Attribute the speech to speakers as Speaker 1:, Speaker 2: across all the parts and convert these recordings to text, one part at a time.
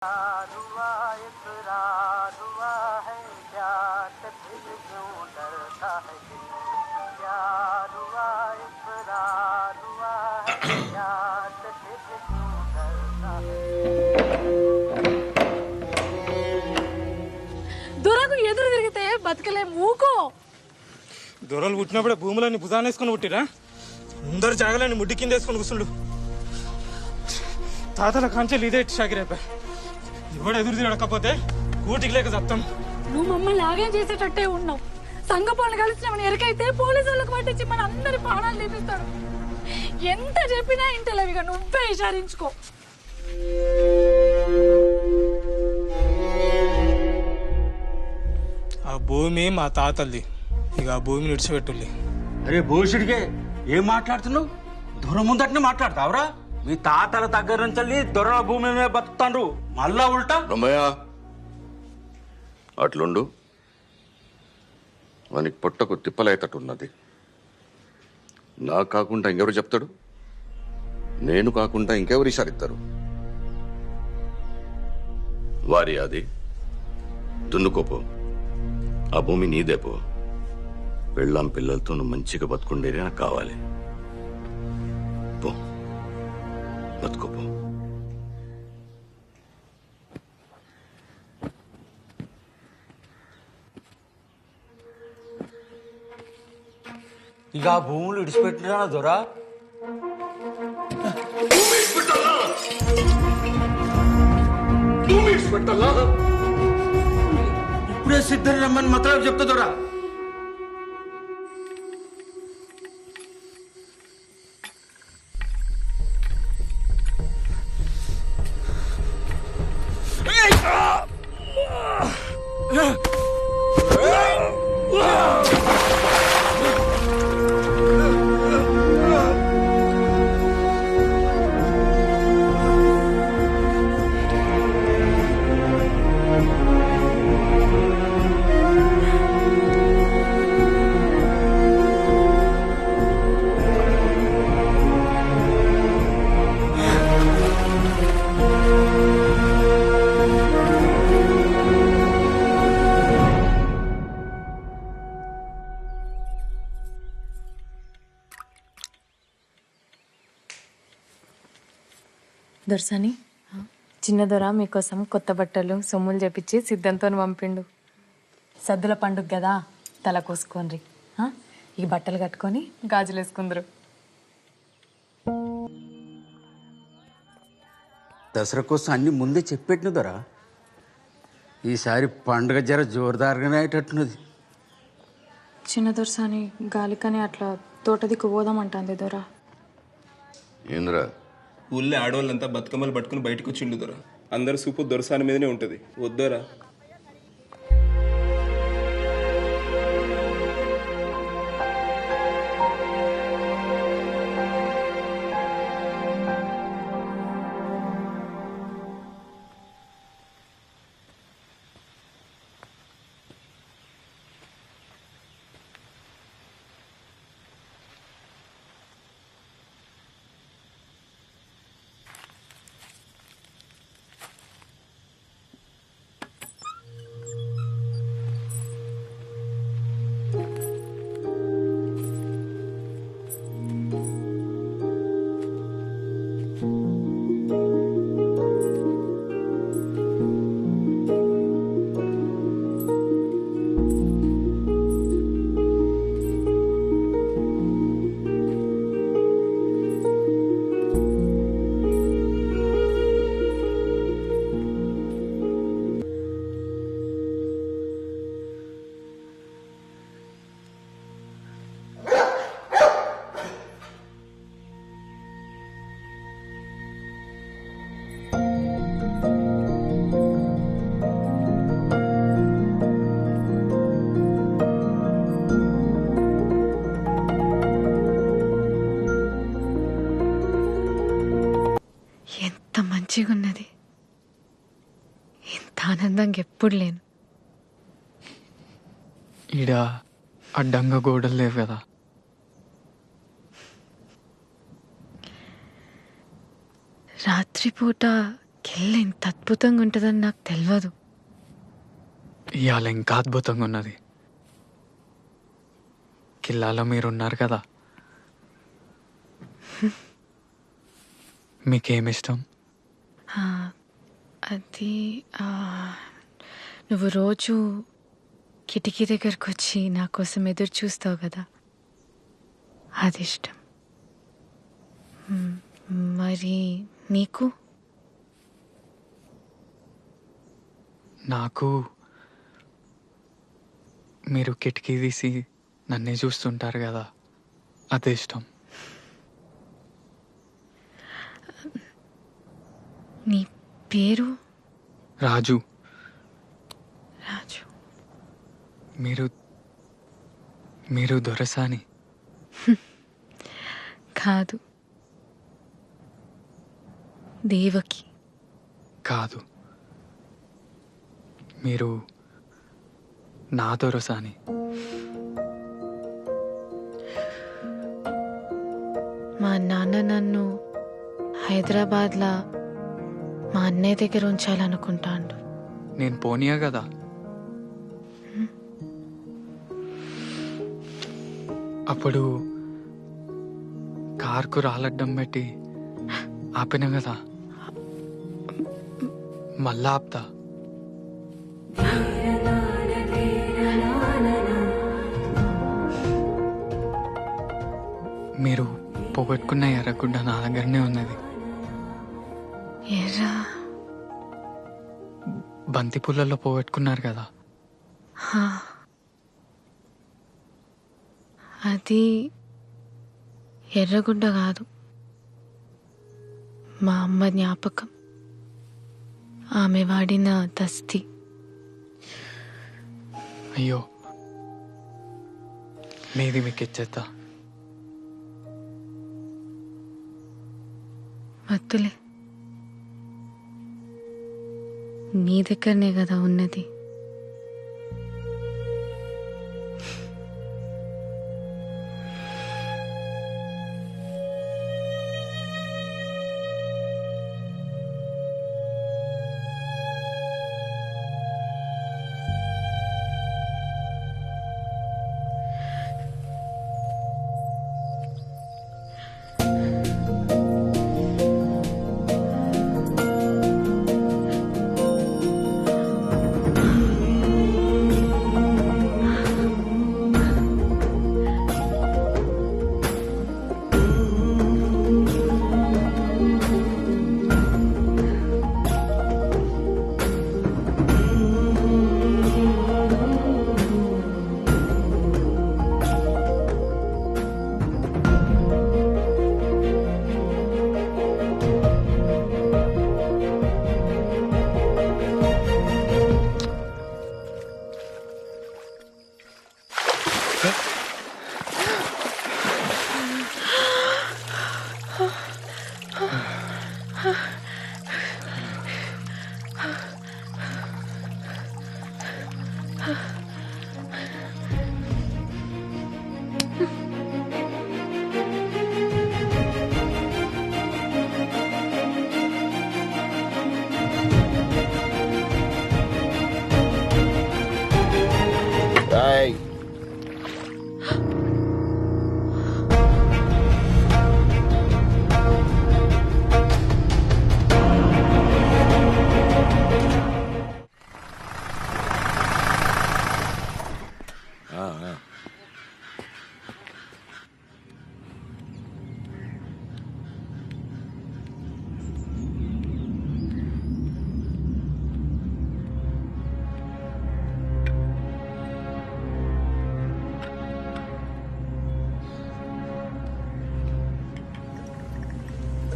Speaker 1: हुआ इकरार हुआ है प्यार फिर क्यों डरता है दिल प्यार हुआ इकरार हुआ है प्यार फिर क्यों डरता है
Speaker 2: దొరకు ఎదురు తిరిగితే బతకలే మూకో
Speaker 3: దొరలు పుట్టినప్పుడే భూములన్నీ భుజాన్ని వేసుకొని పుట్టిరా అందరు జాగలని ముడ్డి కింద వేసుకొని కూర్చుండు తాతల కాంచెలు ఇదే షాకిరైపోయి ఎవడు ఎదురు తిరగకపోతే కూటికి లేక చెప్తాం.
Speaker 2: నువ్వు మమ్మల్ని లాగేం చేసేటట్టే ఉన్నావు. సంఘ పనులు కలిసినామని ఎరకైతే పోలీసు వాళ్ళకి పట్టించి మన అందరి ప్రాణాలు తీపిస్తాడు. ఎంత చెప్పినా ఇంటలేవిగా నువ్వే విచారించుకో.
Speaker 3: ఆ భూమి మా తాతల్ది, ఇక ఆ భూమిని విడిచిపెట్టుల్లి.
Speaker 4: అరే భూషుడికే ఏం మాట్లాడుతున్నావు? దొర ముందటనే మాట్లాడతావురా? మీ తాతల దగ్గర నుంచి దొరల భూమి మీద బతుకుతాండ్రు, మళ్ళా ఉల్టా.
Speaker 5: రమ్మయ్య అట్లుండు, మనకి పొట్టకు తిప్పలేతట్టున్నది. నాకు కాకుండా ఇంకెవరు చెప్తాడు? నేను కాకుండా ఇంకెవరు ఇషారిస్తారు? వారి అది దున్నుకోపో, ఆ భూమి నీదేపో. పెళ్ళాం పిల్లలతో నువ్వు మంచిగా బతుకుండేది నాకు కావాలి. పో బతుకోపో.
Speaker 4: ఇక ఆ భూములు విడిచిపెట్టినా దొరా? ఇప్పుడే సిద్ధం రమ్మని మాత్రం చెప్తా దొరా.
Speaker 6: దొరసాని చిన్న దొర మీకోసం కొత్త బట్టలు సొమ్ములు చేపించి సిద్ధంతో పంపిండు. సద్దుల పండుగ కదా, తల కోసుకోండి. ఈ బట్టలు కట్టుకొని గాజులు వేసుకుందరు.
Speaker 4: దసరా కోసం అన్ని ముందే చెప్పెట్టిన దొరా. ఈసారి పండుగ జర జోరుదారుగానే అయ్యేటట్టున్నది.
Speaker 6: చిన్న దొరసాని గాలికని అట్లా తోట దిక్కు పోదామంటుంది దొర.
Speaker 5: ఏంద్రా?
Speaker 3: ఊళ్ళో ఆడవాళ్ళంతా బతుకమ్మలు పట్టుకుని బయటకు వచ్చిండు దొర. అందరు సూపు దొరసాని మీదనే ఉంటది. వద్దోరా?
Speaker 6: మంచిగా ఉన్నది. ఇంత ఆనందంగా ఎప్పుడు లేను.
Speaker 7: ఈడ అడ్డంగా గోడలు లేవు కదా.
Speaker 6: రాత్రిపూట కిల్ల ఇంత అద్భుతంగా ఉంటుందని నాకు తెలియదు.
Speaker 7: ఇవాళ ఇంకా అద్భుతంగా ఉన్నది. కిల్లాలో మీరున్నారు కదా. మీకేమిష్టం?
Speaker 6: అది నువ్వు రోజు కిటికీ దగ్గరకు వచ్చి నా కోసం ఎదురు చూస్తావు కదా, అది ఇష్టం. మరి నీకు?
Speaker 7: నాకు మీరు కిటికీ తీసి నన్నే చూస్తుంటారు కదా, అదే ఇష్టం.
Speaker 6: నీ పేరు?
Speaker 7: రాజు.
Speaker 6: రాజు.
Speaker 7: మీరు దొరసాని?
Speaker 6: కాదు, దేవకి.
Speaker 7: కాదు, మీరు నా దొరసాని.
Speaker 6: మా నాన్న నన్ను హైదరాబాద్లో మా అన్నయ్య దగ్గర ఉంచాలనుకుంటాను.
Speaker 7: నేను పోనీయా కదా. అప్పుడు కార్కు రాలడ్డం పెట్టి ఆపిన కదా, మళ్ళా ఆపుతా. మీరు పోగొట్టుకున్న ఎర్రగుడ్డ నా దగ్గరనే ఉన్నది.
Speaker 6: ఎర్రా?
Speaker 7: బంతి పూలలో పోగొట్టుకున్నారు కదా.
Speaker 6: అది ఎర్రగుడ్డ కాదు, మా అమ్మ జ్ఞాపకం. ఆమె వాడిన దస్తి.
Speaker 7: అయ్యో, మీది మీకు ఇచ్చేద్దా?
Speaker 6: వద్దులే, నీ దగ్గరనే కదా ఉన్నది.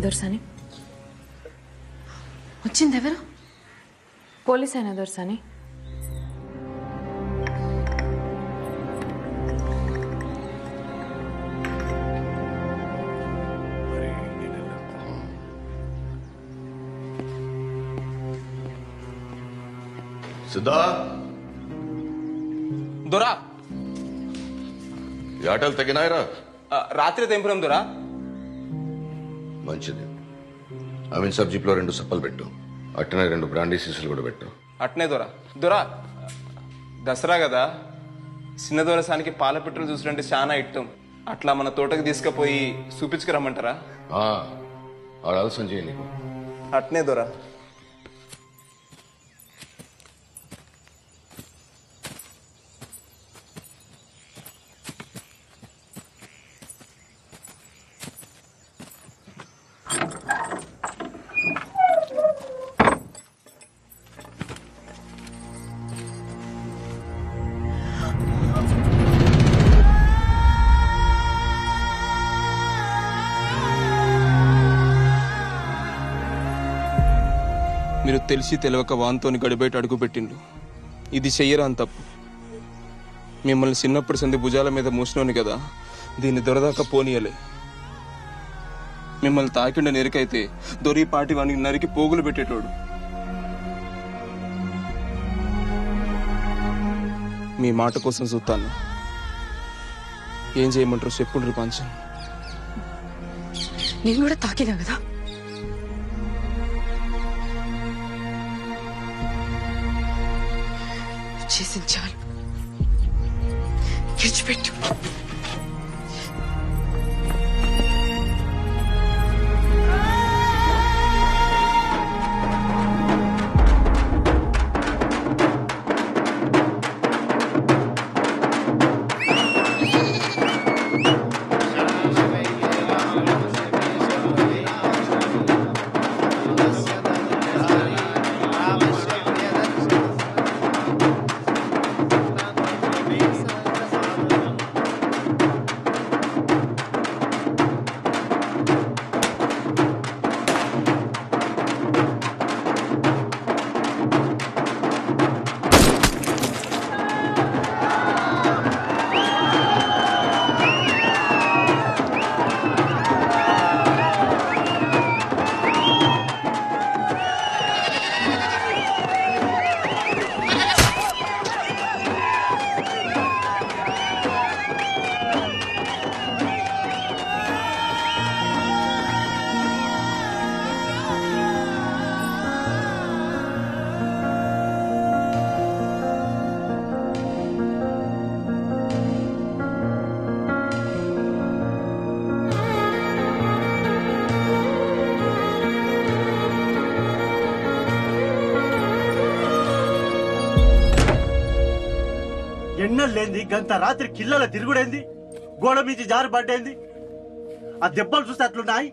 Speaker 6: దొరసాని వచ్చింది. ఎవరు?
Speaker 2: పోలీస్ అయినా దొరసాని?
Speaker 5: సిద్ధా
Speaker 8: దొరా,
Speaker 5: ఈ ఆటలు తగినాయరా?
Speaker 8: రాత్రి తెంపురం దొరా.
Speaker 5: మంచిది. అమీన్ సబ్జీప్లో 2 సప్పలు పెట్టు. అట్టనే 2 బ్రాండీ సీసులు కూడా పెట్టు.
Speaker 8: అట్నే దొర దొర దసరా కదా, చిన్న దొరసానికి పాల పెట్రోల్ చూసుడంటే చాలా ఇట్టం. అట్లా మన తోటకి తీసుకుపోయి చూపించుకురమ్మంటారా?
Speaker 5: ఆడ ఆలస్యం చేయి నీకు.
Speaker 8: అట్నే దొర. మీరు తెలిసి తెలియక వాన్తోని గడిబయట అడుగు పెట్టిండు. ఇది చెయ్యరా అని తప్పు. మిమ్మల్ని చిన్నప్పటి సంది భుజాల మీద మూసినోని కదా, దీన్ని దొరదాకా పోనీయలే. మిమ్మల్ని తాకిండ నెరికైతే దొరి పాటి వానికి నరికి పోగులు పెట్టేటోడు. మీ మాట కోసం చూస్తాను. ఏం చేయమంటారు చెప్పుండ్రి పంచం.
Speaker 2: నేను కూడా తాకినా కదా, చేసింది చాలు, విడిచిపెట్టు.
Speaker 9: ఎన్నెళ్ళేంది గంత రాత్రి కిల్లల తిరుగుడేంది, గోడ మీది జారి పడ్డేంది. ఆ దెబ్బలు చూస్తే అట్లున్నాయి,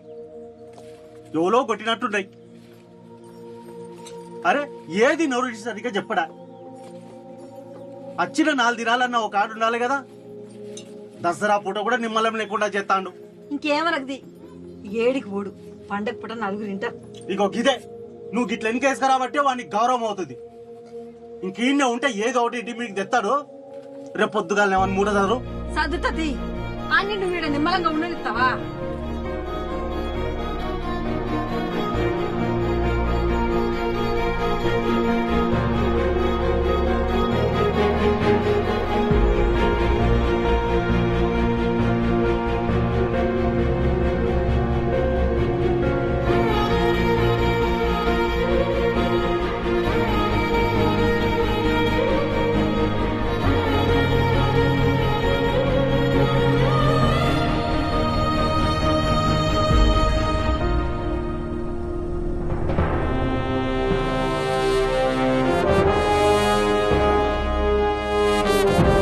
Speaker 9: ఎవలో కొట్టినట్టున్నాయి. అరే ఏది నోరు సరిగ్గా చెప్పడా? వచ్చిన 4 దినాలన్నా ఒక ఆడు ఉండాలి కదా. దసరా పూట కూడా నిమ్మలం లేకుండా చేస్తాడు.
Speaker 10: ఇంకేమనకది, ఏడికి ఓడు పండగ పూట 4 తింటారు.
Speaker 9: ఇగో గిదే నువ్వు గిట్ల ఎన్నికేసుకురాబట్టే వానికి గౌరవం అవుతుంది. ఇంకీన్నే ఉంటే ఏదో ఒకటి ఇంటి మీకు తెస్తాడు. రేపు పొద్దుగాల ఏమన్నా మూడదారు
Speaker 10: సర్దుతది అన్ని నువ్వు నిమ్మలంగా ఉండనిస్తావా?